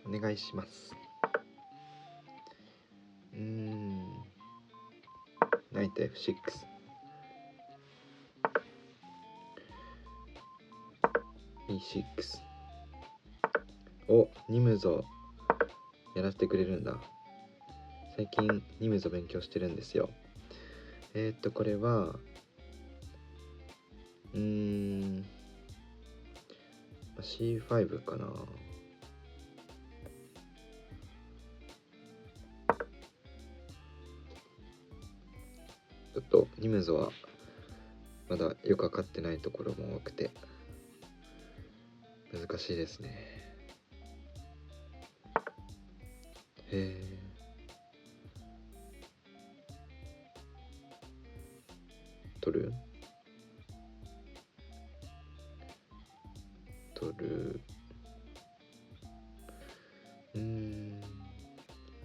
お願いします。ナイト F6、 E6 お、ニムゾやらせてくれるんだ。最近ニムゾ勉強してるんですよ。これはC5 かな。ちょっとニムゾはまだよくわかってないところも多くて難しいですね。へえ。取る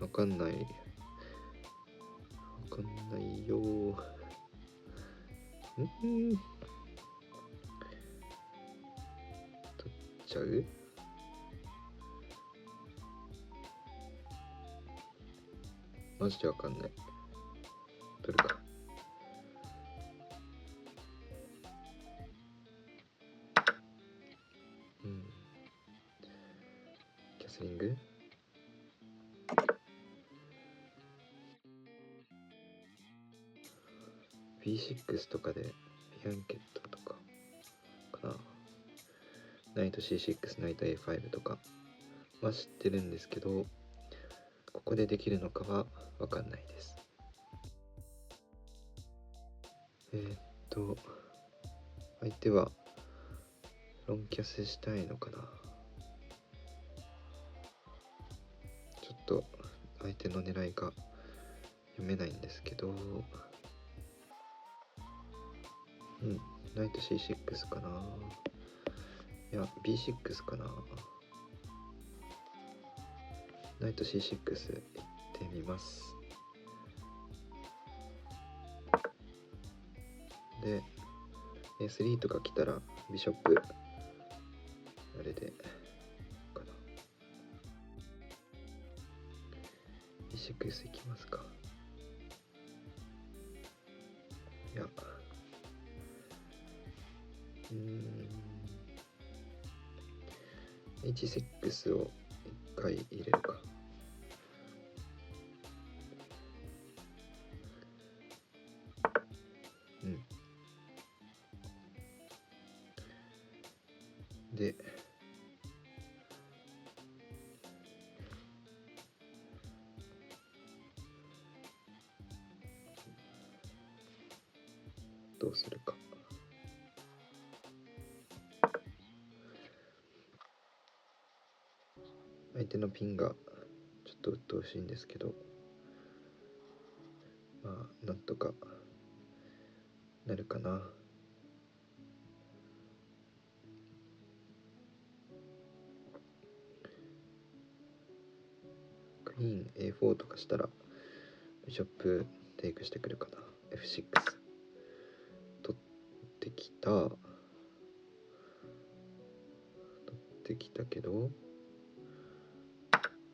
わかんないよ。取っちゃう？マジでわかんない。取るか。キャスリング？B6 とかでビアンケットとかかな。ナイト C6、ナイト A5 とかは知ってるんですけど、ここでできるのかはわかんないです。相手はロンキャスしたいのかな。ちょっと相手の狙いが読めないんですけど、ナイト C6 かな。いや B6 かな。ナイト C6 行ってみます。で A3 とか来たらビショップあれでかな。 B6 行きますか。いやH6 を一回入れるか。でどうするか。相手のピンがちょっと鬱陶しいんですけど、まあなんとかなるかな。クイーン A4 とかしたらビショップテイクしてくるかな。 F6 取ってきけど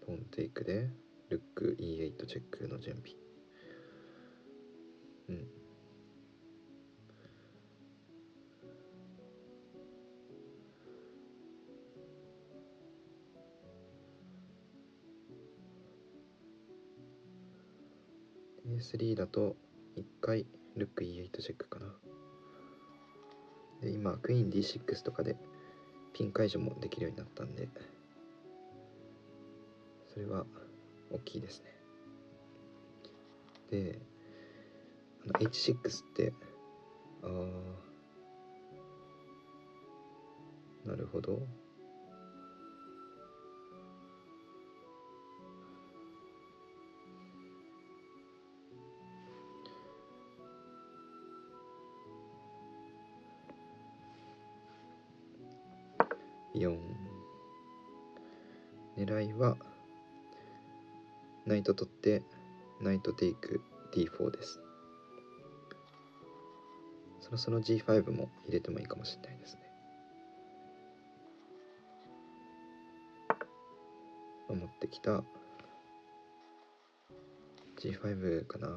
ポンテイクでルック E8 チェックの準備。A3 だと1回ルック E8 チェックかな。で今クイーン D6 とかでピン解除もできるようになったんで、それは大きいですね。でH6 ってなるほど。4狙いはナイト取ってナイトテイク D4 です。そろそろ G5 も入れてもいいかもしれないですね。持ってきた G5 かな。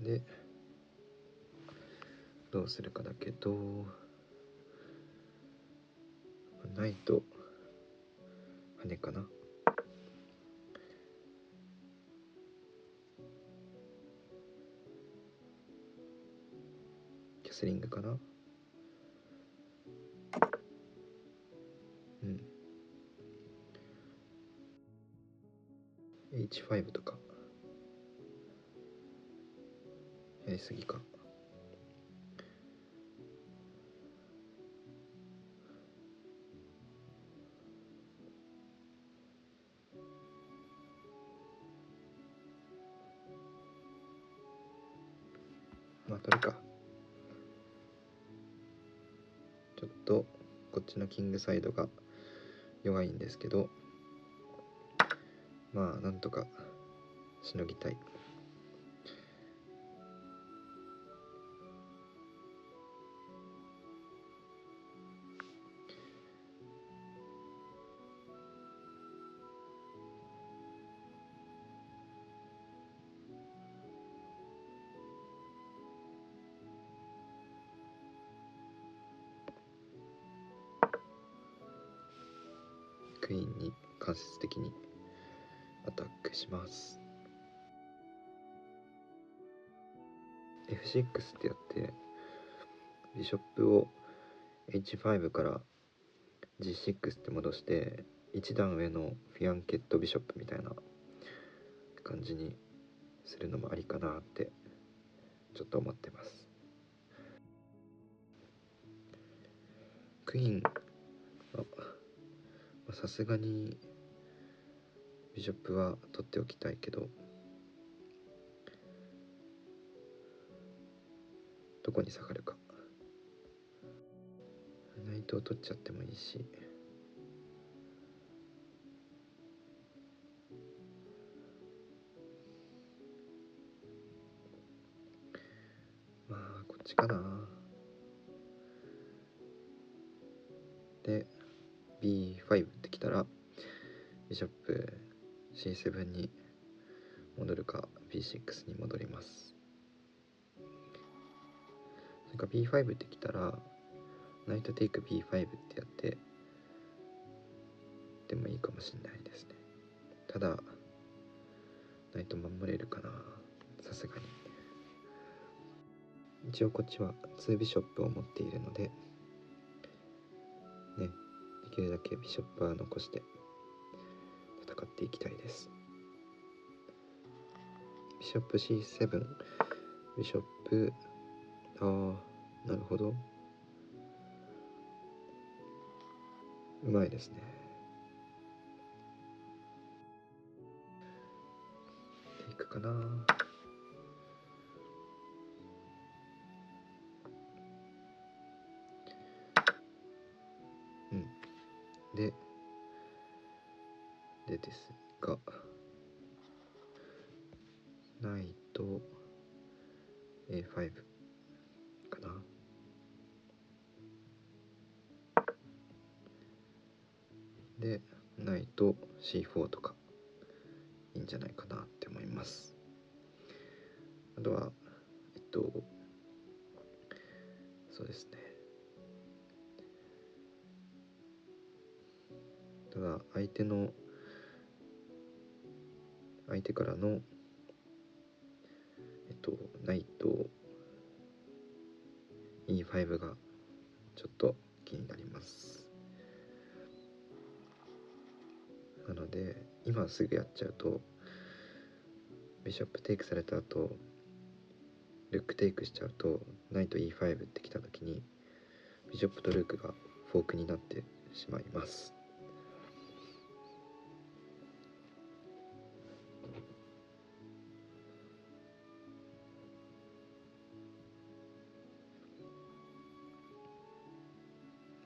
でどうするかだけど、ナイト羽かな。キャスリングかな。H5 とかやりすぎか。まあ取るか。ちょっとこっちのキングサイドが弱いんですけど、まあなんとかしのぎたい。クイーンに間接的にアタックします。 F6 ってやってビショップを H5 から G6 って戻して一段上のフィアンケットビショップみたいな感じにするのもありかなってちょっと思ってます。クイーンさすがにビショップは取っておきたいけど、どこに下がるか。ナイトを取っちゃってもいいし、まあこっちかな。で B5 ってきたらビショップ C7 に戻るか B6 に戻ります。それか B5 ってきたらナイトテイク B5 ってやってでもいいかもしれないですね。ただナイト守れるかな、さすがに。一応こっちは2ビショップを持っているのでね、できるだけビショップは残して戦っていきたいです。ビショップ C7、 ビショップ、なるほど、うまいですね。テイクかな。でですが、ナイト A5 かな。でナイト C4 とかいいんじゃないかなって思います。あとはそうですね、ただ相手からのナイト E5 がちょっと気になります。なので今すぐやっちゃうとビショップテイクされた後ルックテイクしちゃうとナイト E5 ってきた時にビショップとルークがフォークになってしまいます。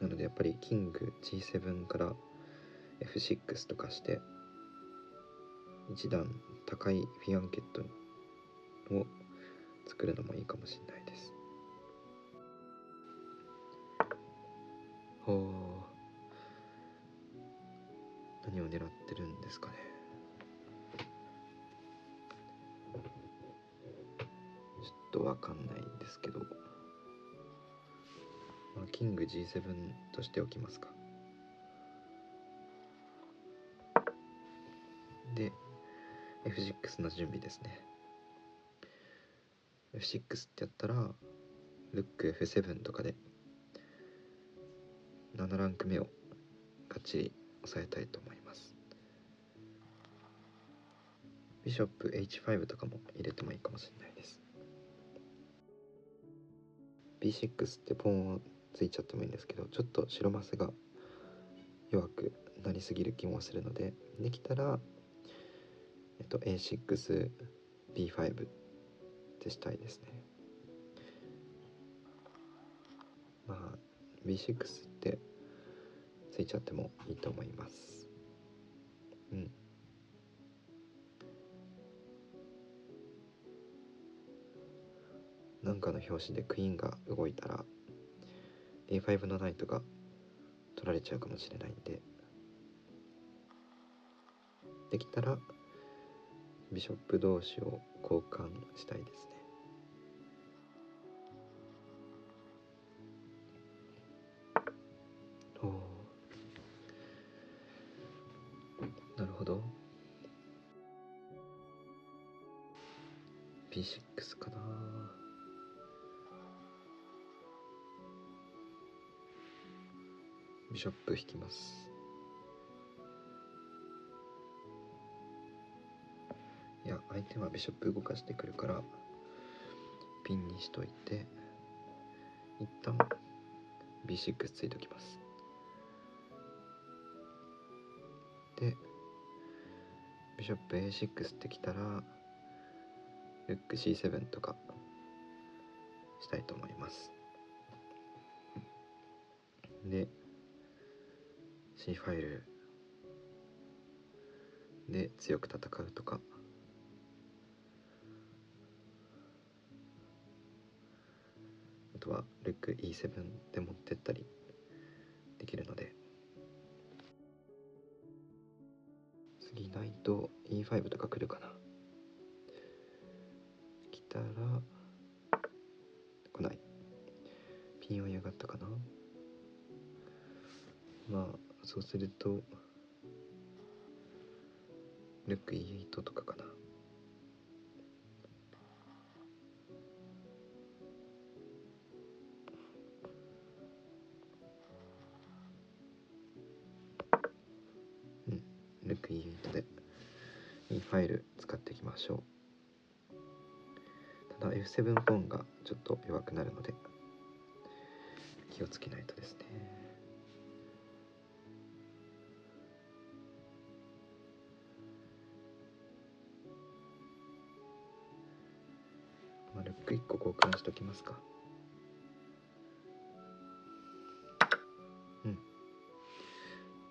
なのでやっぱりキング G7 から F6 とかして一段高いフィアンケットを作るのもいいかもしれないです。何を狙ってるんですかね。ちょっとわかんないんですけど、キング G7 としておきますか。で F6 の準備ですね。F6 ってやったらルック F7 とかで7ランク目をがっちり押さえたいと思います。ビショップ H5 とかも入れてもいいかもしれないです。 B6 ってポンをついちゃってもいいんですけど、ちょっと白マスが弱くなりすぎる気もするので、できたら、A6 B5 ってしたいですね。B6 ってついちゃってもいいと思います。なんかの表紙でクイーンが動いたら A5 のナイトが取られちゃうかもしれないんで、できたらビショップ同士を交換したいですね。なるほど。 B6 かな。ビショップ引きます。いや、相手はビショップ動かしてくるからピンにしといて、一旦 B6 ついときます。でビショップ A6 ってきたらルック C7 とかしたいと思います。で C ファイルで強く戦うとか、あとはルック E7 で持ってったりできるので、次ナイト E5 とか来るかな。来たら来ない。ピンを嫌がったかな。そうするとルック E8 とかかな。ルック E8 で E ファイル使っていきましょう。ただ F7 ポンがちょっと弱くなるので気をつけないとですね。ルック1個交換しときますか。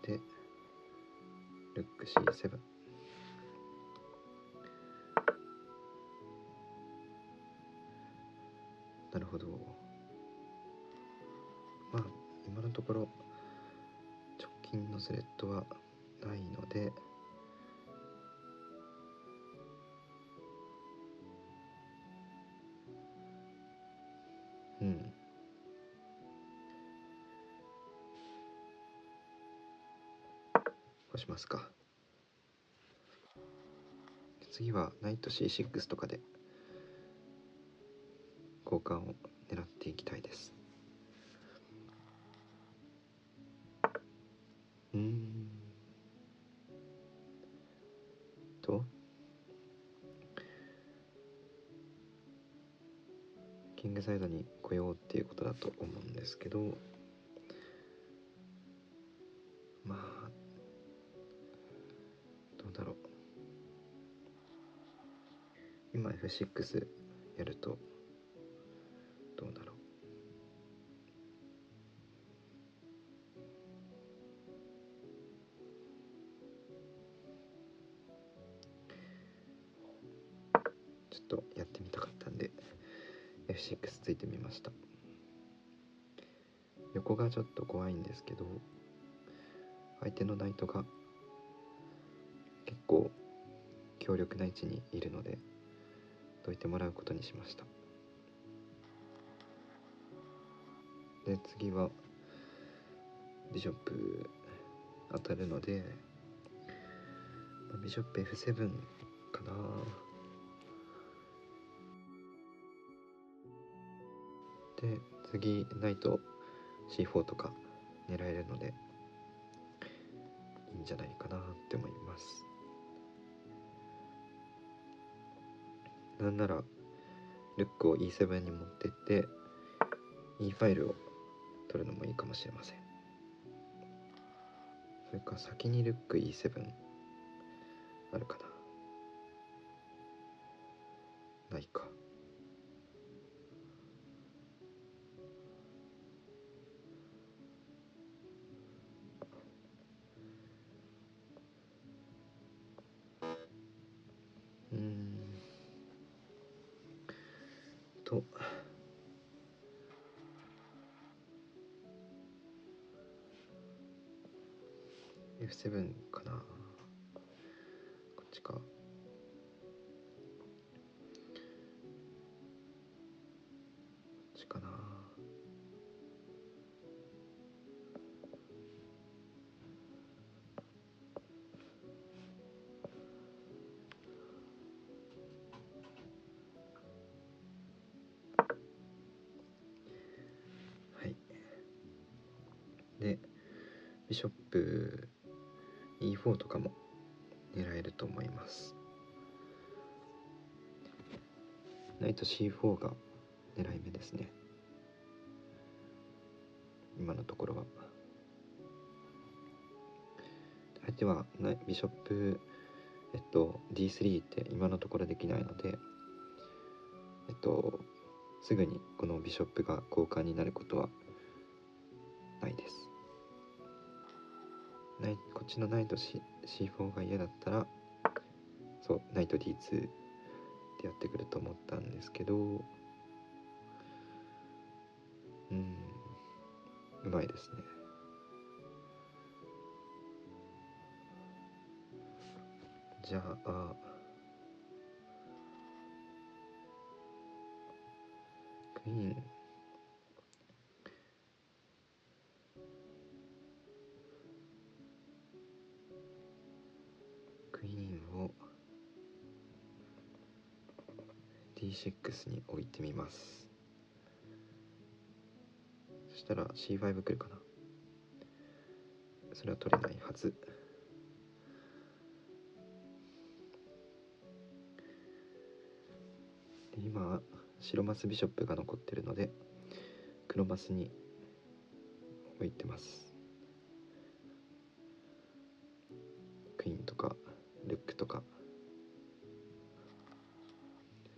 でルック C7、なるほど。今のところ直近のスレッドはないので、こうしますか。次はナイト C6 とかで交換を狙っていきたいです。キングサイドに来ようっていうことだと思うんですけど、どうだろう。今 F6 やるとどうだろう。ちょっとやってみ F6 ついてみました。横がちょっと怖いんですけど、相手のナイトが結構強力な位置にいるのでどいてもらうことにしました。で次はビショップ当たるので、ビショップ F7 かな。で次ナイト C4 とか狙えるのでいいんじゃないかなって思います。なんならルックを E7 に持ってって E ファイルを取るのもいいかもしれません。それか先にルック E7 あるかな。ないか。とF7 かな。こっちか。こっちかな。はい。でビショップ E4 とかも狙えると思います。ナイト C4 が狙い目ですね、今のところは。相手はビショップD3 って今のところできないので、すぐにこのビショップが交換になることはないです。こっちのナイト C4 が嫌だったら、そうナイト D2 ってやってくると思ったんですけど、うまいですね。じゃあクイーンを D6 に置いてみます。そしたら C5 来るかな。それは取れないはず。で今白マスビショップが残ってるので黒マスに置いてます。クイーンとかルックとか。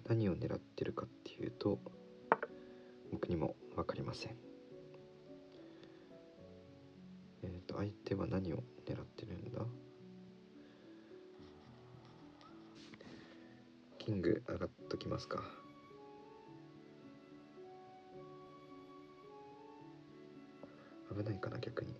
何を狙ってるかっていうと僕にも分かりません。相手は何を狙ってるんだ。キング上がっときますか。危ないかな逆に。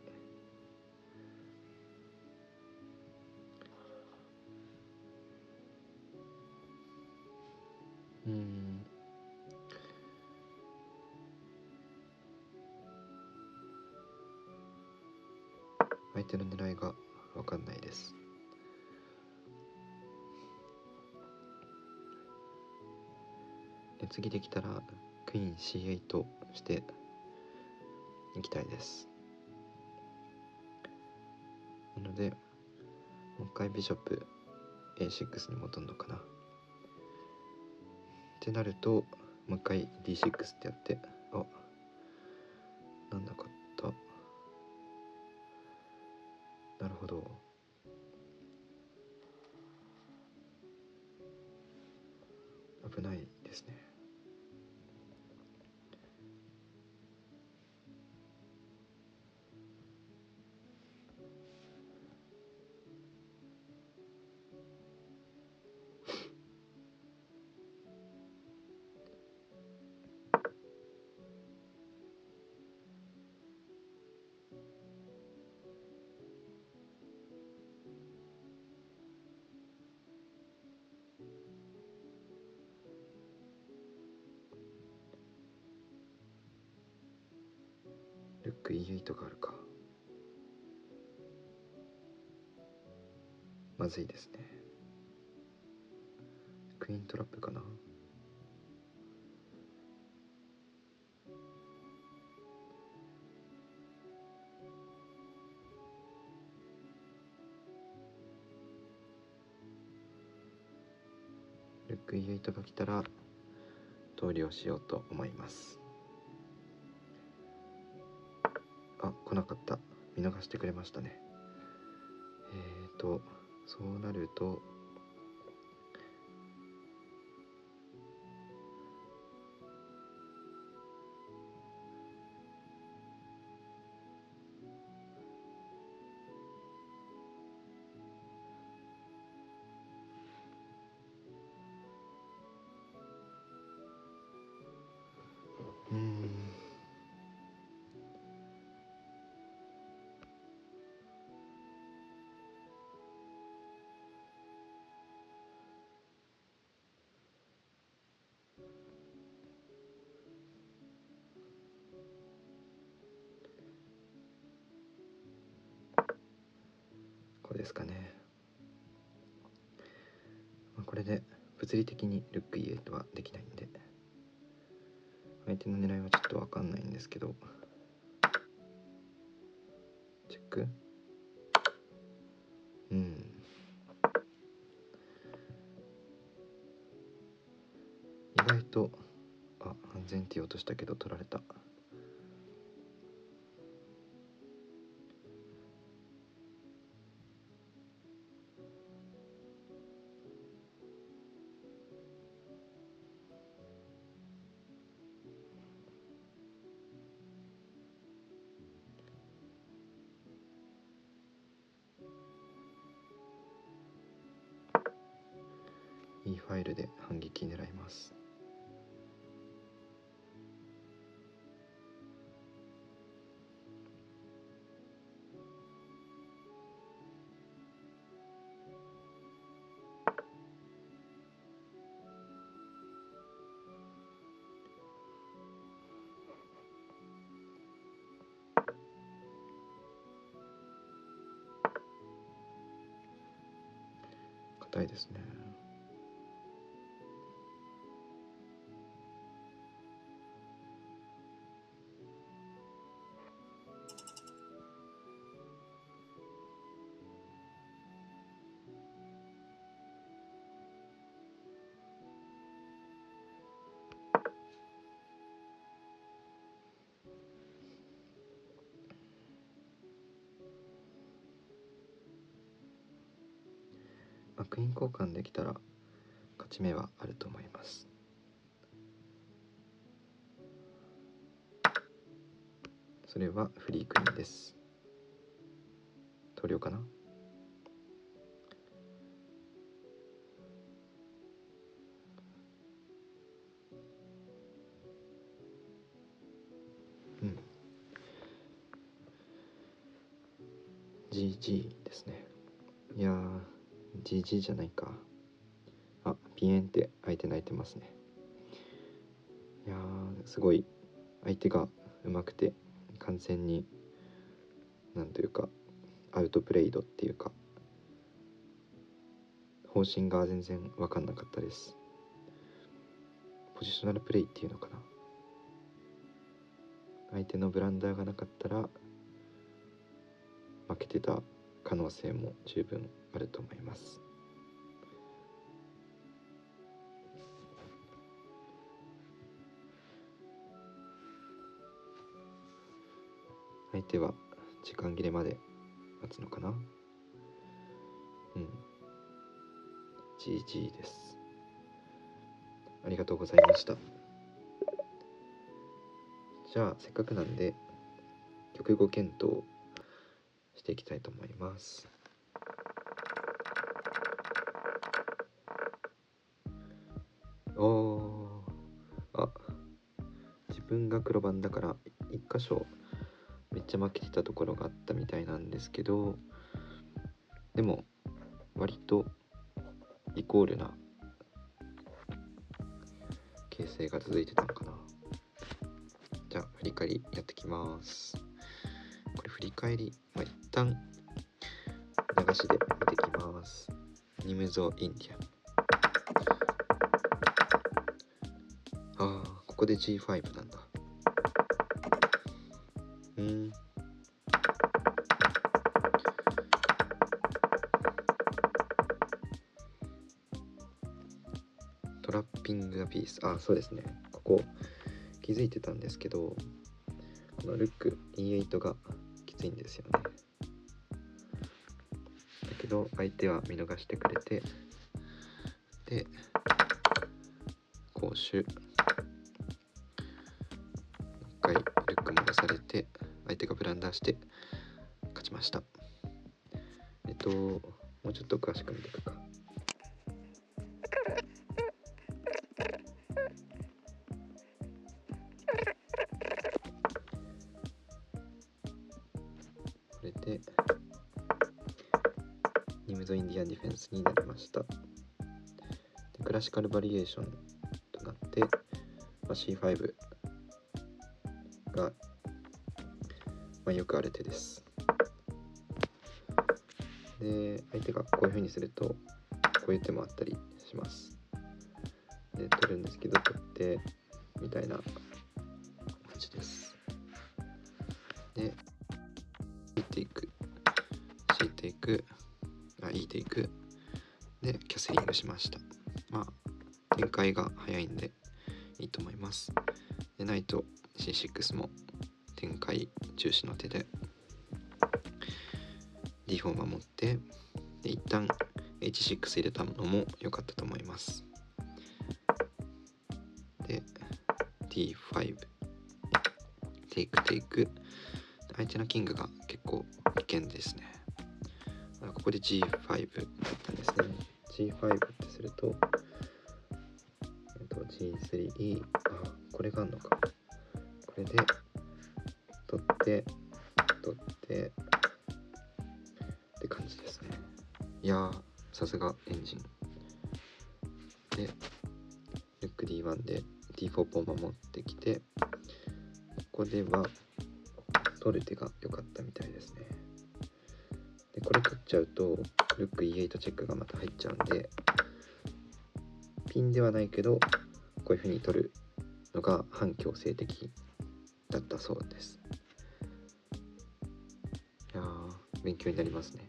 相手の狙いが分かんないです。で次できたらクイーン C8 していきたいです。なのでもう一回ビショップ A6 に戻るのかなってなると、もう一回 D6 ってやって、なんなかった。なるほど。危ないですね。ルック E8 があるか。まずいですね。クイーントラップかな。ルック E8 が来たら投了しようと思います。あ、来なかった。見逃してくれましたね。そうなるとこれですかね。これで物理的にルック E8 はできないんで、相手の狙いはちょっと分かんないんですけど、チェック。意外と安全ティー落としたけど取られた。いいファイルで反撃狙います。硬いですね。クイーン交換できたら勝ち目はあると思います。それはフリークイーンです。投了かな。GG ですね。いやー GG じゃないか。ピエンって相手泣いてますね。いやーすごい相手が上手くて、完全になんというかアウトプレイドっていうか、方針が全然分かんなかったです。ポジショナルプレイっていうのかな。相手のブランダーがなかったら負けてた可能性も十分あると思います。相手は時間切れまで待つのかな。GG です。ありがとうございました。じゃあせっかくなんで曲語検討していきたいと思います。自分が黒番だから一箇所めっちゃ負けてたところがあったみたいなんですけど、でも割とイコールな形成が続いてたのかな。じゃあ振り返りやってきます。り返り、一旦流しで見てきます。ニムゾインディアン。ここで G5 なんだ。トラッピングアピース。そうですね。ここ気づいてたんですけど、このルック E8 がきついんですよね。だけど相手は見逃してくれて、で攻守もう一回ルック戻されて、相手がブランダーして勝ちました。もうちょっと詳しく見ていくか。これでニムゾインディアンディフェンスになりました。でクラシカルバリエーションとなって、C5 が、よくある手です。で相手がこういう風にするとこういう手もあったりします。で取るんですけど、取ってみたいな感じです。で引いていく、引いていく、引いていくでキャスリングしました。展開が早いんでいいと思います。でナイト C6 も展開重視の手で D4 を守って、で一旦 H6 入れたのも良かったと思います。で D5 テイクテイク、相手のキングが結構危険ですね。ここで G5 だったんですね。G5 ってすると、G3E、これがあるのか。これで取ってって感じですね。いやー、さすがエンジン。でルック D1 で D4 ポン守ってきて、ここでは取る手が良かったみたいですね。でこれ取っちゃうとルック E8 チェックがまた入っちゃうんで、ピンではないけどこういう風に取るのが反強制的だったそうです。いやー、勉強になりますね。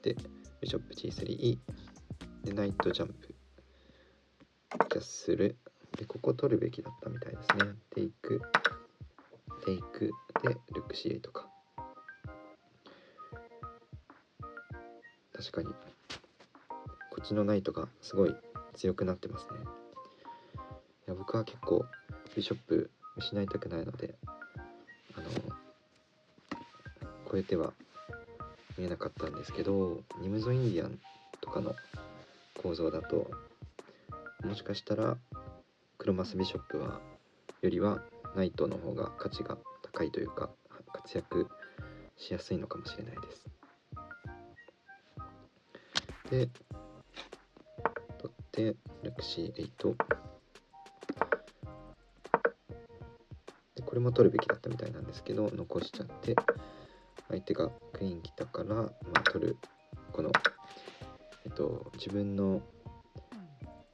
でビショップ G3E でナイトジャンプキャッスルで、ここ取るべきだったみたいですね。テイクでルック C8 か。確かにこっちのナイトがすごい強くなってますね。いや僕は結構ビショップ失いたくないので、こういう手は見えなかったんですけど、ニムゾインディアンとかの構造だともしかしたら黒マスビショップよりはナイトの方が価値が高いというか活躍しやすいのかもしれないです。で取ってルクシー8で、これも取るべきだったみたいなんですけど残しちゃって、相手がクイーン来たから、取るこの自分の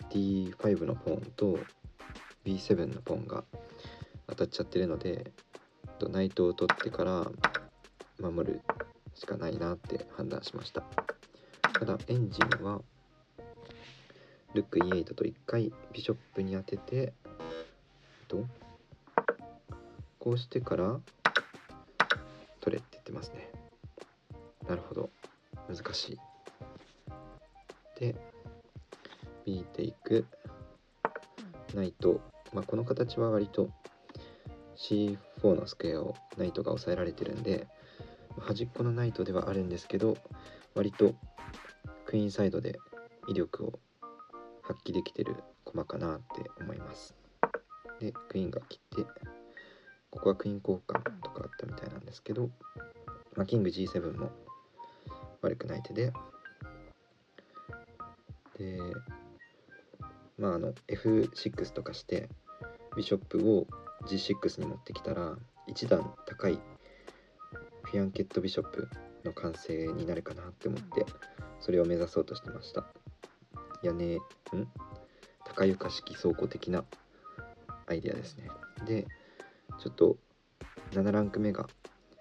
D5 のポーンと B7 のポーンが当たっちゃってるので、ナイトを取ってから守るしかないなって判断しました。ただエンジンはルック E8 と1回ビショップに当てて、こうしてから取れって言ってますね。なるほど、難しい。で B テイクナイト、この形は割と C4 のスクエアをナイトが抑えられてるんで、端っこのナイトではあるんですけど、割とクイーンサイドで威力を発揮できてる駒かなって思います。でクイーンが切って、ここはクイーン交換とかあったみたいなんですけど、キング G7 も悪くない手で、F6 とかしてビショップを G6 に持ってきたら一段高いフフィアンケットビショップの完成になるかなって思って、それを目指そうとしてました。高床式倉庫的なアイデアですね。でちょっと7ランク目が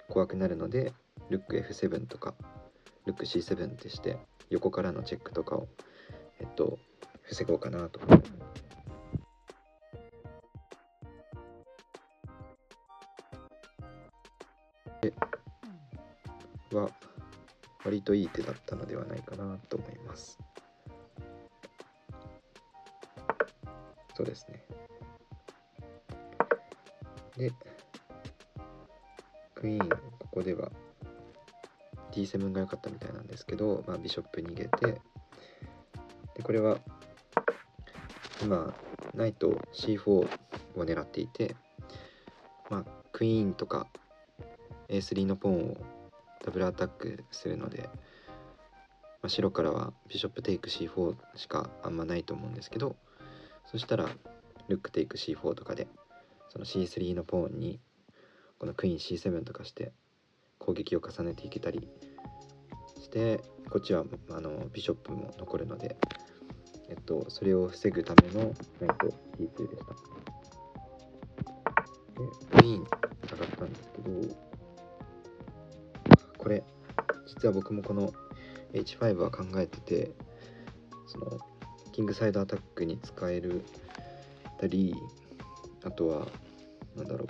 怖くなるので、ルック F7 とかルック C7 ってして横からのチェックとかを防ごうかなと思います。は割といい手だったのではないかなと思います。そうですね。でクイーン、ここでは D7 が良かったみたいなんですけど、ビショップ逃げて、でこれは今ナイト C4 を狙っていて、クイーンとか A3 のポーンをダブルアタックするので、白からはビショップテイク C4 しかあんまないと思うんですけど、そしたらルックテイク C4 とかでその C3 のポーンにこのクイーン C7 とかして攻撃を重ねていけたりして、こっちはビショップも残るので、それを防ぐためのナイト T2 でした。でクイーン上がったんですけど、これ実は僕もこの H5 は考えてて、そのキングサイドアタックに使えるたり、あとはその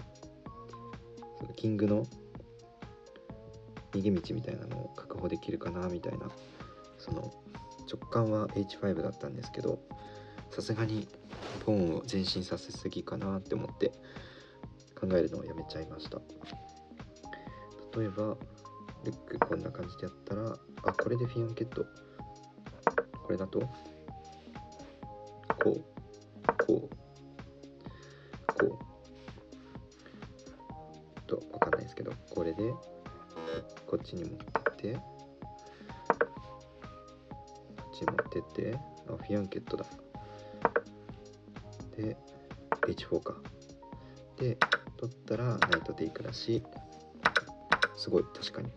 キングの逃げ道みたいなのを確保できるかなみたいな、その直感は H5 だったんですけど、さすがにポーンを前進させすぎかなって思って考えるのをやめちゃいました。例えばルックこんな感じでやったら、これでフィアンケット、これだとこう分かんないですけど、これでこっちに持ってって、こっちに持ってって、フィアンケットだ。で H4 か。で取ったらナイトテイクだし、すごい確かに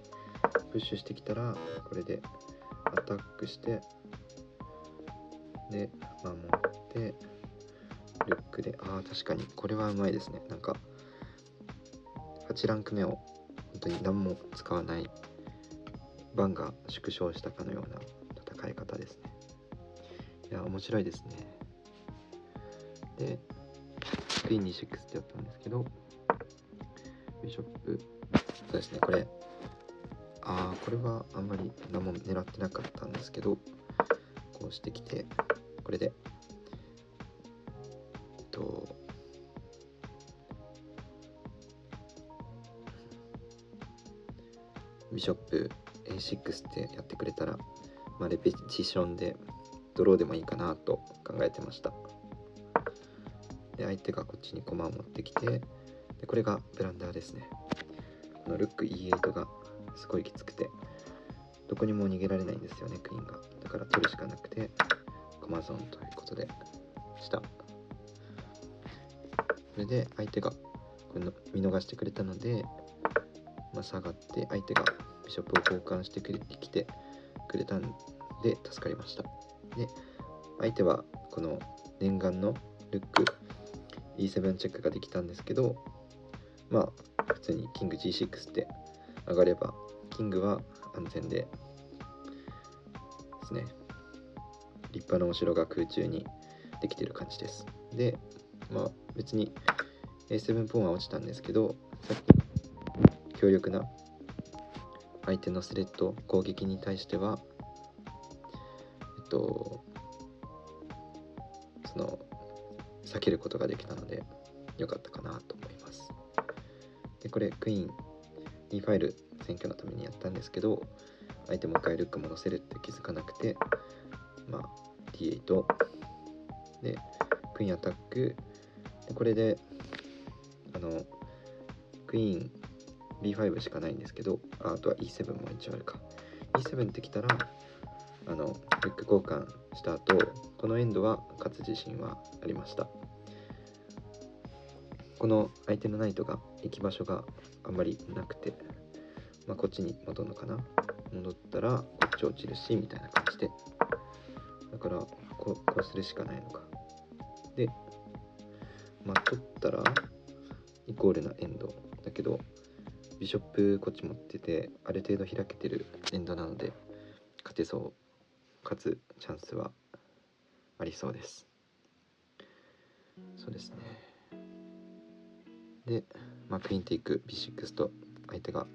プッシュしてきたらこれでアタックして、で守ってルックで、確かにこれはうまいですね。なんか8ランク目を本当に何も使わない番が縮小したかのような戦い方ですね。いや面白いですね。でクイーン D6 ってやったんですけど、ビショップ、そうですね、これはあんまり何も狙ってなかったんですけど、こうしてきて、これでビショップ A6 ってやってくれたら、レペティションでドローでもいいかなと考えてました。で相手がこっちに駒を持ってきて、でこれがブランダーですね。このルック E8 がすごいきつくて、どこにも逃げられないんですよね、クイーンが。だから取るしかなくて駒損ということでした。それで相手がこれの見逃してくれたので、下がって相手がビショップを交換してきてくれたんで助かりました。で相手はこの念願のルック E7 チェックができたんですけど、普通にキング G6 って上がればキングは安全でですね、立派なお城が空中にできている感じです。で別に A7 ポーンは落ちたんですけど、さっき強力な相手のスレッド攻撃に対してはその避けることができたので良かったかなと思います。でこれクイーン E ファイル選挙のためにやったんですけど、相手もう一回ルック戻せるって気づかなくて、D8 でクイーンアタックで、これでクイーン B5 しかないんですけど、あとは E7 も一応あるか。E7 ってきたらルック交換した後、このエンドは勝つ自信はありました。この相手のナイトが行き場所があんまりなくて、こっちに戻るのかな、戻ったらこっち落ちるしみたいな感じで、だからこうするしかないのか。で取ったらイコールなエンドだけど、ビショップこっち持っててある程度開けてるエンドなので勝てそう、かつチャンスはありそうです。そうですね。で、クイーンテイク B6 と相手が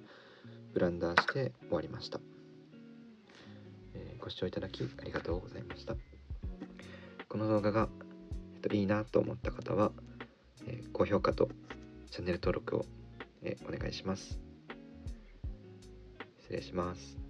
ブランダーして終わりました。ご視聴いただきありがとうございました。この動画が、いいなと思った方は、高評価とチャンネル登録を、お願いします。失礼します。